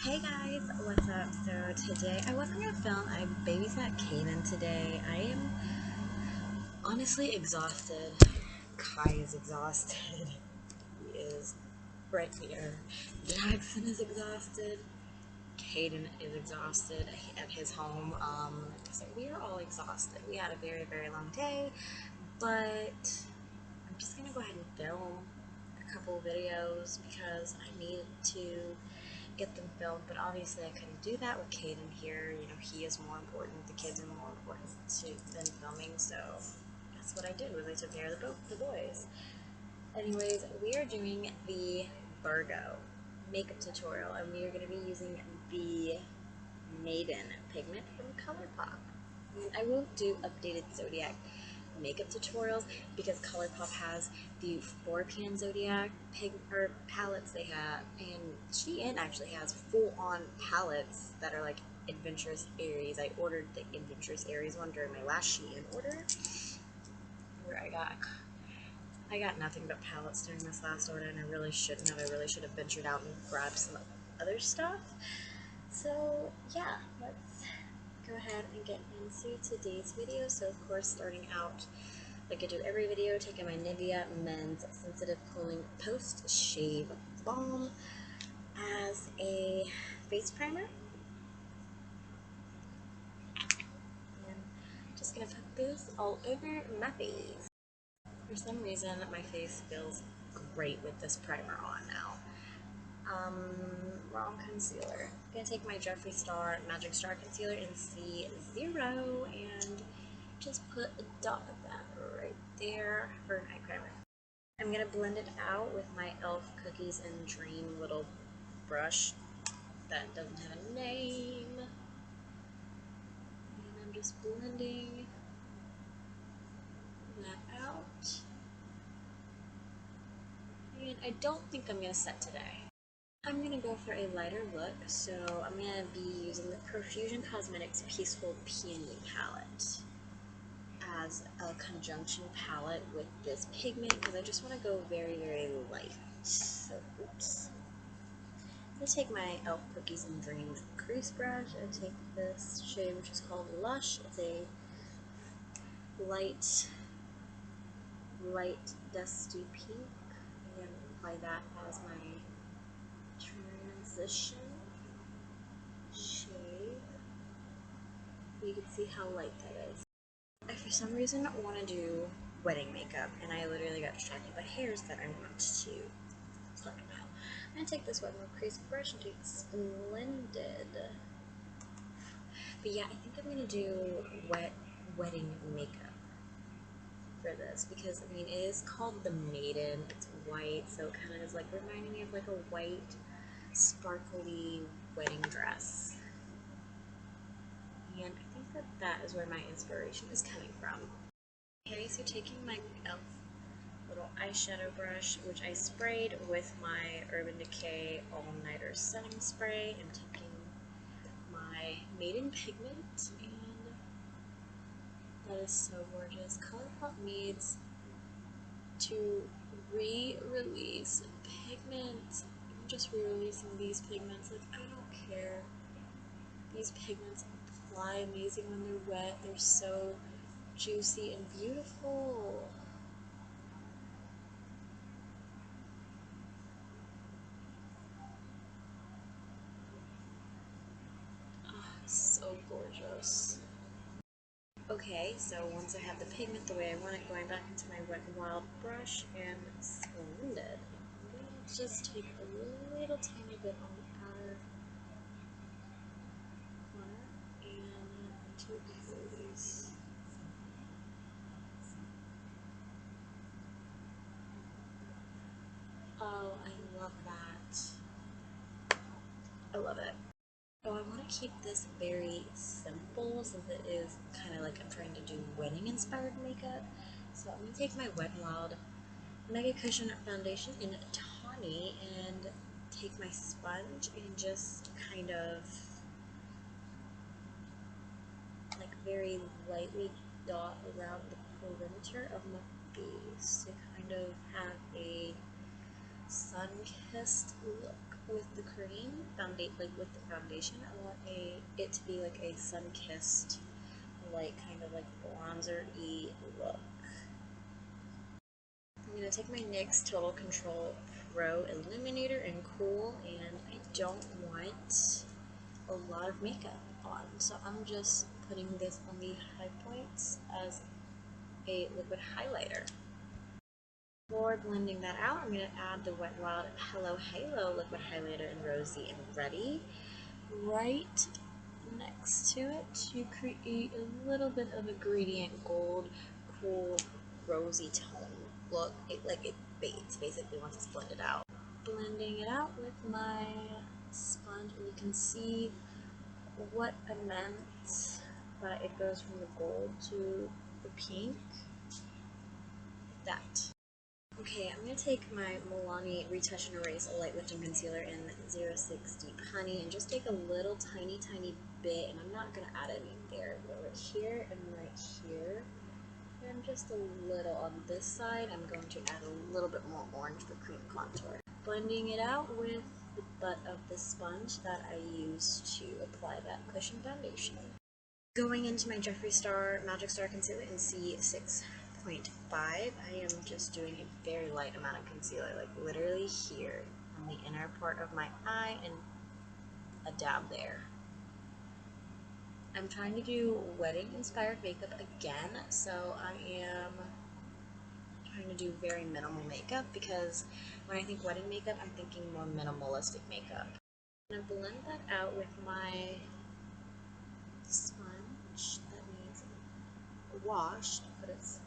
Hey guys, what's up? So today I wasn't gonna film. I babysat Kaden today. I am honestly exhausted. Kai is exhausted. He is right here. Jackson is exhausted. Kaden is exhausted at his home. So we are all exhausted. We had a very, very long day, but I'm just gonna go ahead and film a couple videos because I need to get them filmed, but obviously I couldn't do that with Kaden here. You know, he is more important, the kids are more important than filming, so that's what I did, was I took care of the boys. Anyways, we are doing the Virgo makeup tutorial, and we are going to be using the Maiden pigment from ColourPop. I won't do updated zodiac makeup tutorials because ColourPop has the 4-pan zodiac palettes they have, and Shein actually has full-on palettes that are like Adventurous Aries. I ordered the Adventurous Aries one during my last Shein order, where I got nothing but palettes during this last order, and I really shouldn't have. I really should have ventured out and grabbed some other stuff. So yeah, let's go ahead and get into today's video. So of course, starting out like I do every video, taking my Nivea Men's Sensitive Cooling Post Shave Balm as a face primer. And I'm just gonna put this all over my face. For some reason, my face feels great with this primer on now. Wrong concealer. I'm gonna take my Jeffree Star Magic Star Concealer in C0 and just put a dot of that right there for my primer. I'm gonna blend it out with my e.l.f. Cookies and Dream little brush that doesn't have a name. And I'm just blending that out. And I don't think I'm gonna set today. I'm going to go for a lighter look, so I'm going to be using the Profusion Cosmetics Peaceful Peony palette as a conjunction palette with this pigment because I just want to go very, very light. So, oops. I'm going to take my e.l.f. Cookies and Dream crease brush and take this shade, which is called Lush. It's a light dusty pink, and apply that as my transition shade. You can see how light that is. I for some reason want to do wedding makeup, and I literally got distracted by hairs that I want to talk about. I'm going to take this wet and crease brush and take Splendid. But yeah, I think I'm going to do wedding makeup for this because, I mean, it is called the Maiden. It's white, so it kind of is like reminding me of like a white sparkly wedding dress, and I think that is where my inspiration is coming from. Okay, so taking my e.l.f. little eyeshadow brush, which I sprayed with my Urban Decay All Nighter Setting Spray, and taking my Maiden pigment, and that is so gorgeous. ColourPop needs to re-release pigment. I'm just re-releasing these pigments. Like, I don't care. These pigments apply amazing when they're wet. They're so juicy and beautiful. Oh, so gorgeous. Okay, so once I have the pigment the way I want it, going back into my Wet n Wild brush and Splendid. I'm going to just take a little tiny bit on the outer corner and into crease. Oh, I love that. I love it. So I want to keep this very simple since it is kind of like I'm trying to do wedding inspired makeup. So I'm going to take my Wet n Wild Mega Cushion Foundation in Tawny and take my sponge and just kind of like very lightly dot around the perimeter of my face to kind of have a sun-kissed look with the cream with the foundation, I want it to be like a sun-kissed, like kind of like bronzer-y look. I'm gonna take my NYX Total Control Pro Illuminator in Cool, and I don't want a lot of makeup on, so I'm just putting this on the high points as a liquid highlighter. For blending that out, I'm going to add the Wet n Wild Hello Halo liquid highlighter in Rosy and Ready. Right next to it to create a little bit of a gradient gold, cool, rosy tone look. It basically once it's blended out. Blending it out with my sponge, and you can see what I meant by it goes from the gold to the pink. That. Okay, I'm going to take my Milani Retouch and Erase Light Lifting Concealer in 06 Deep Honey and just take a little tiny bit, and I'm not going to add any there, but right here and right here, and just a little on this side. I'm going to add a little bit more orange for cream contour. Blending it out with the butt of the sponge that I used to apply that cushion foundation. Going into my Jeffree Star Magic Star Concealer in C6.5, I am just doing a very light amount of concealer, like literally here on the inner part of my eye and a dab there. I'm trying to do wedding inspired makeup again, so I am trying to do very minimal makeup because when I think wedding makeup, I'm thinking more minimalistic makeup. I'm going to blend that out with my sponge that needs washed, but it's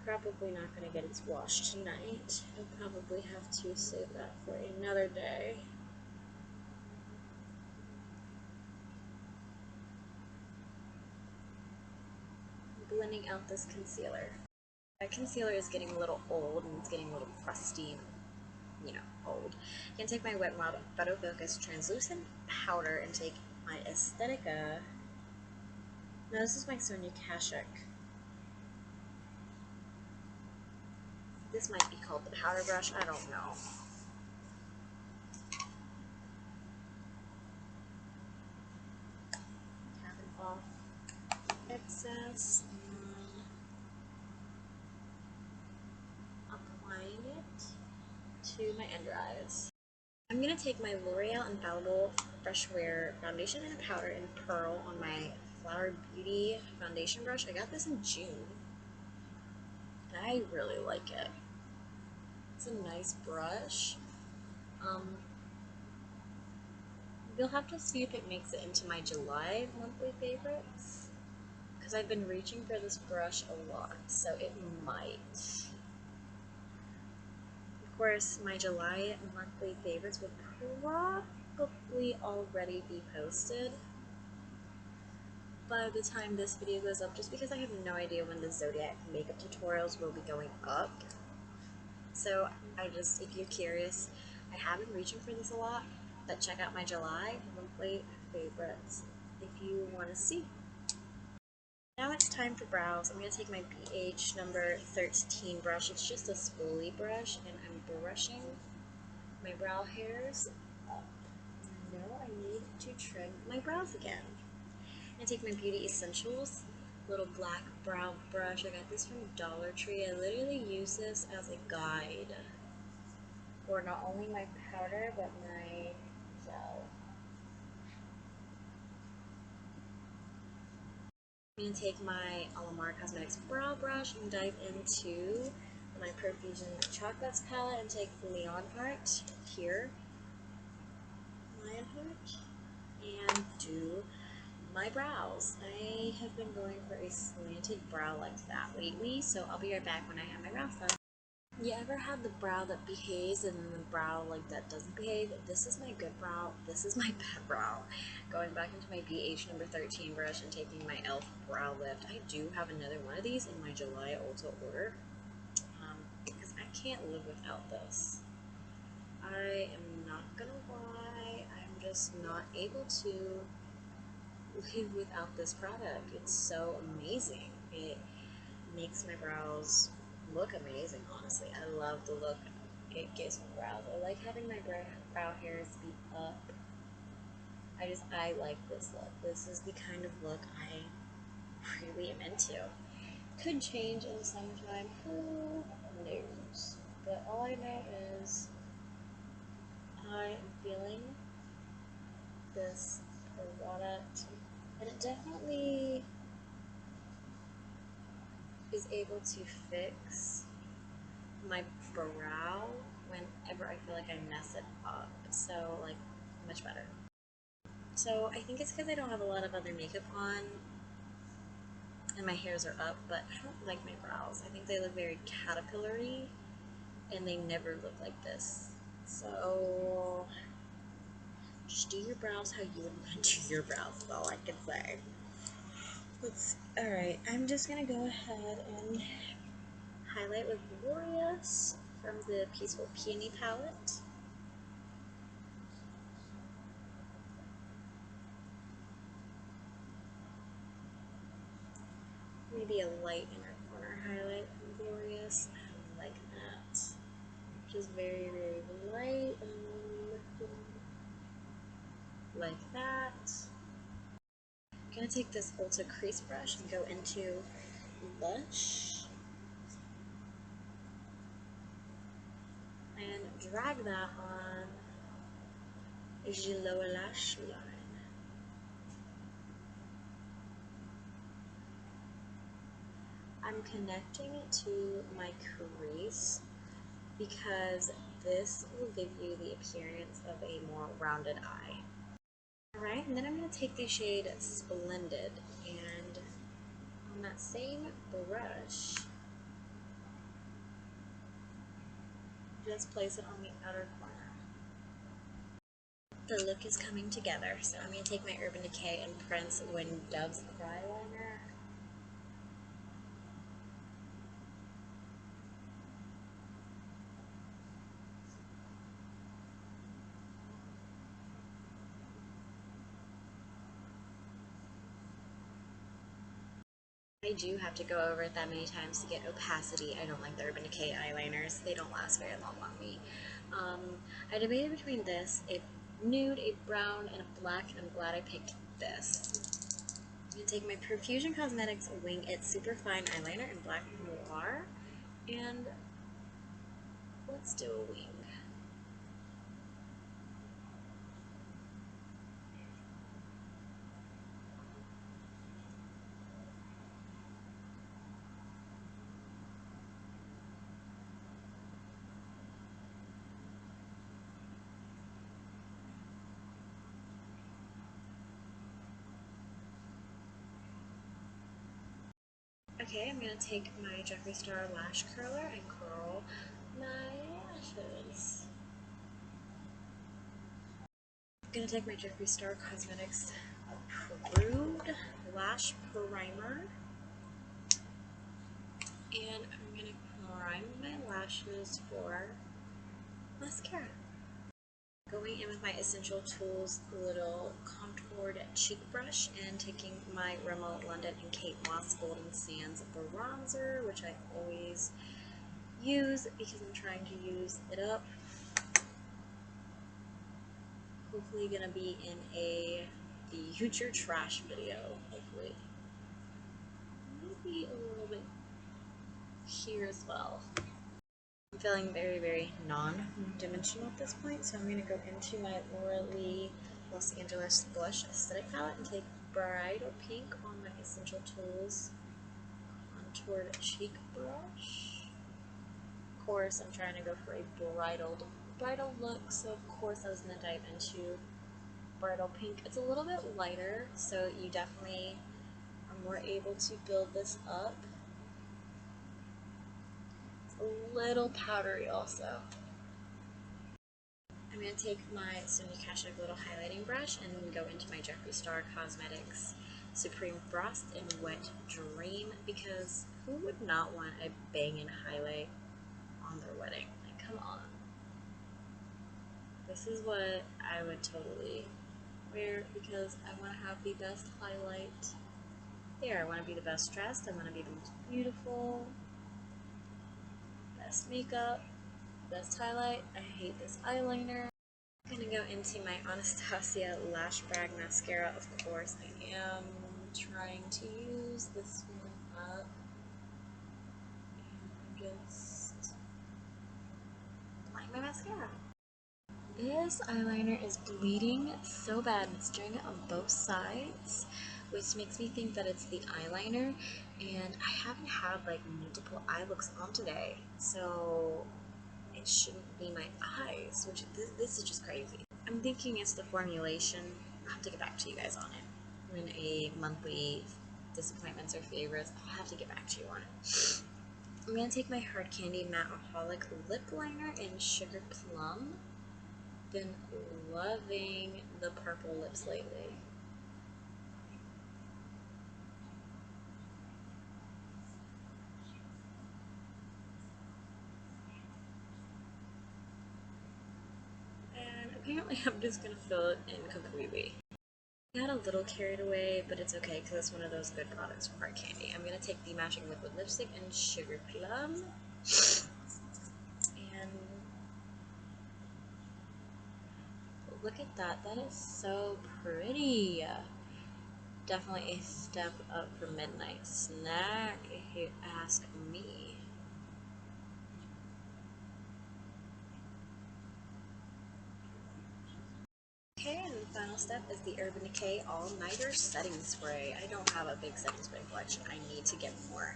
probably not going to get its wash tonight. I'll probably have to save that for another day. Blending out this concealer. My concealer is getting a little old and it's getting a little crusty and, you know, old. I'm going to take my Wet n Wild Photo Focus Translucent Powder and take my Aesthetica. No, this is my Sonia Kashuk. This might be called the powder brush, I don't know. Tapping off excess and applying it to my under eyes. I'm going to take my L'Oreal Infallible Fresh Wear Foundation and a powder in Pearl on my Flower Beauty foundation brush. I got this in June. I really like it. It's a nice brush. You'll have to see if it makes it into my July monthly favorites, because I've been reaching for this brush a lot, so it might. Of course, my July monthly favorites will probably already be posted by the time this video goes up, just because I have no idea when the Zodiac makeup tutorials will be going up. So if you're curious, I have been reaching for this a lot, but check out my July monthly favorites if you want to see. Now it's time for brows. I'm going to take my BH number 13 brush. It's just a spoolie brush, and I'm brushing my brow hairs up. Now I need to trim my brows again. I'm going to take my Beauty Essentials little black brow brush. I got this from Dollar Tree. I literally use this as a guide for not only my powder, but my gel. I'm going to take my Alamar Cosmetics brow brush and dive into my Profusion Chocolates palette and take Leonhardt here, and do my brows. I have been going for a slanted brow like that lately, so I'll be right back when I have my brows done. You ever had the brow that behaves and then the brow like that doesn't behave? This is my good brow, this is my bad brow. Going back into my BH number 13 brush and taking my e.l.f. brow lift. I do have another one of these in my July Ulta order, because I can't live without this. I am not gonna lie, I'm just not able to live without this product. It's so amazing. It makes my brows look amazing, honestly. I love the look it gives my brows. I like having my brow hairs be up. I like this look. This is the kind of look I really am into. Could change in the summertime. Who knows? But all I know is I am feeling this product, and it definitely is able to fix my brow whenever I feel like I mess it up. So, like, much better. So, I think it's because I don't have a lot of other makeup on and my hairs are up, but I don't like my brows. I think they look very caterpillar-y, and they never look like this. So, just do your brows how you would want to do your brows, is all I can say. Alright, I'm just gonna go ahead and highlight with Glorious from the Peaceful Peony palette. Maybe a light inner corner highlight from Glorious. I like that. Just very, very light and lifting like that. I'm gonna take this Ulta crease brush and go into Lush and drag that on the lower lash line. I'm connecting it to my crease because this will give you the appearance of a more rounded eye. Alright, and then I'm going to take the shade Splendid, and on that same brush, just place it on the outer corner. The look is coming together, so I'm going to take my Urban Decay and Prince When Doves Cry liner. I do have to go over it that many times to get opacity. I don't like the Urban Decay eyeliners. They don't last very long on me. I debated between this, a nude, a brown, and a black, and I'm glad I picked this. I'm going to take my Profusion Cosmetics Wing It Superfine Eyeliner in Black Noir, and let's do a wing. Okay, I'm going to take my Jeffree Star Lash Curler and curl my lashes. I'm going to take my Jeffree Star Cosmetics Approved Lash Primer, and I'm going to prime my lashes for mascara. Going in with my Essential Tools little contoured cheek brush and taking my Rimmel London and Kate Moss Golden Sands bronzer, which I always use because I'm trying to use it up. Hopefully gonna be in the future trash video, hopefully. Maybe a little bit here as well. I'm feeling very, very non-dimensional at this point, so I'm going to go into my Laura Lee Los Angeles Blush Aesthetic Palette and take Bridal Pink on my Essential Tools contoured cheek brush. Of course, I'm trying to go for a bridal look, so of course I was going to dive into Bridal Pink. It's a little bit lighter, so you definitely are more able to build this up. A little powdery also. I'm going to take my Sonia Kashuk little highlighting brush and go into my Jeffree Star Cosmetics Supreme Frost in Wet Dream, because who would not want a banging highlight on their wedding? Like, come on. This is what I would totally wear because I want to have the best highlight there. I want to be the best dressed. I want to be the most beautiful. Best makeup, best highlight. I hate this eyeliner. I'm gonna go into my Anastasia Lash Brag Mascara. Of course, I am trying to use this one up. And I'm just applying my mascara. This eyeliner is bleeding so bad. It's doing it on both sides, which makes me think that it's the eyeliner. And I haven't had like multiple eye looks on today, so it shouldn't be my eyes, which this is just crazy. I'm thinking it's the formulation. I'll have to get back to you guys on it. When a monthly disappointments or favorites, I'll have to get back to you on it. I'm going to take my Hard Candy Matte Maholic Lip Liner in Sugar Plum. Been loving the purple lips lately. And apparently I'm just going to fill it in completely. I got a little carried away, but it's okay because it's one of those good products from Hard Candy. I'm going to take the Matching Liquid Lipstick in Sugar Plum. And look at that. That is so pretty. Definitely a step up for Midnight Snack, if you ask me. Okay, and the final step is the Urban Decay All Nighter Setting Spray. I don't have a big setting spray collection. I need to get more.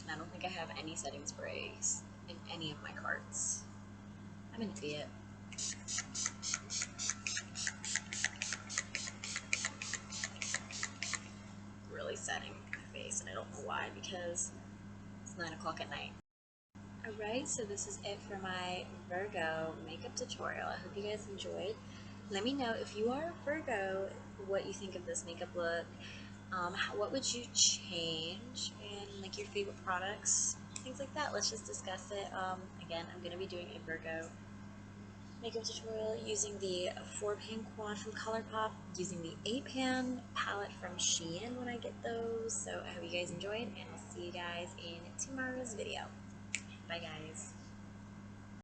And I don't think I have any setting sprays in any of my carts. I'm an idiot. Really setting my face, and I don't know why, because it's 9 o'clock at night. Alright, so this is it for my Virgo makeup tutorial. I hope you guys enjoyed. Let me know if you are a Virgo, what you think of this makeup look. What would you change, and like your favorite products, things like that. Let's just discuss it. Again, I'm going to be doing a Virgo makeup tutorial using the 4-pan quad from ColourPop, using the 8-pan palette from Shein when I get those. So I hope you guys enjoyed, and I'll see you guys in tomorrow's video. Bye guys.